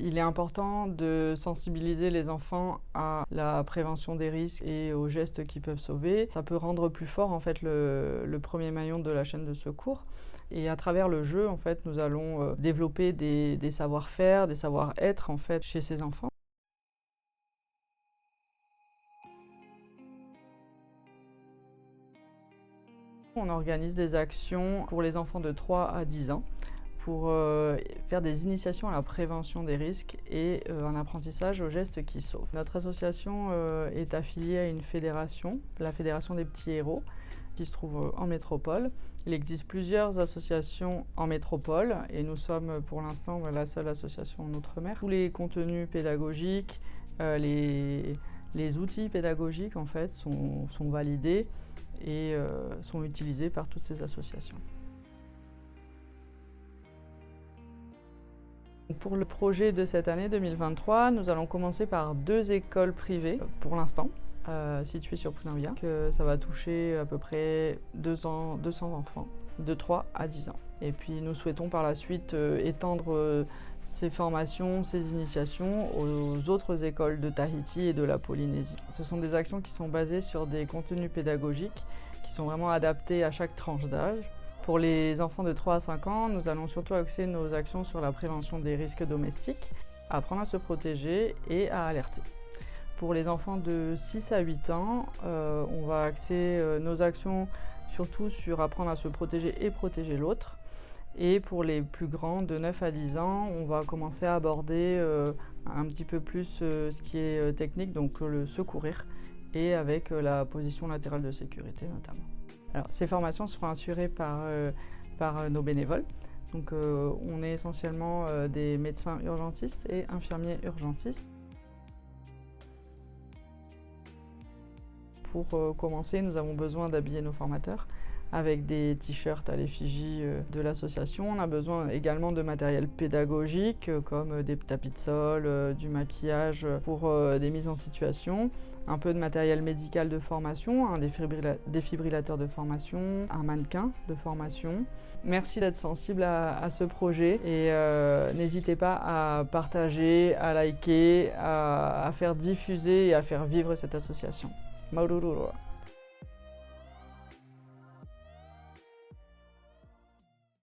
Il est important de sensibiliser les enfants à la prévention des risques et aux gestes qui peuvent sauver. Ça peut rendre plus fort en fait le premier maillon de la chaîne de secours. Et à travers le jeu, en fait, nous allons développer des savoir-faire, des savoir-être en fait chez ces enfants. On organise des actions pour les enfants de 3 à 10 ans pour faire des initiations à la prévention des risques et un apprentissage aux gestes qui sauvent. Notre association est affiliée à une fédération, la Fédération des petits héros, qui se trouve en métropole. Il existe plusieurs associations en métropole et nous sommes pour l'instant la seule association en Outre-mer. Tous les contenus pédagogiques, les outils pédagogiques en fait sont validés et sont utilisés par toutes ces associations. Pour le projet de cette année 2023, nous allons commencer par 2 écoles privées pour l'instant, situées sur Punaouia. Ça va toucher à peu près 200 enfants de 3 à 10 ans. Et puis nous souhaitons par la suite étendre ces formations, ces initiations aux autres écoles de Tahiti et de la Polynésie. Ce sont des actions qui sont basées sur des contenus pédagogiques qui sont vraiment adaptés à chaque tranche d'âge. Pour les enfants de 3 à 5 ans, nous allons surtout axer nos actions sur la prévention des risques domestiques, apprendre à se protéger et à alerter. Pour les enfants de 6 à 8 ans, on va axer nos actions surtout sur apprendre à se protéger et protéger l'autre. Et pour les plus grands, de 9 à 10 ans, on va commencer à aborder un petit peu plus ce qui est technique, donc le secourir, et avec la position latérale de sécurité notamment. Alors, ces formations seront assurées par nos bénévoles. Donc, on est essentiellement des médecins urgentistes et infirmiers urgentistes. Pour commencer, nous avons besoin d'habiller nos formateurs avec des t-shirts à l'effigie de l'association. On a besoin également de matériel pédagogique comme des tapis de sol, du maquillage pour des mises en situation, un peu de matériel médical de formation, un défibrillateur de formation, un mannequin de formation. Merci d'être sensible à ce projet et n'hésitez pas à partager, à liker, à faire diffuser et à faire vivre cette association. Maururua.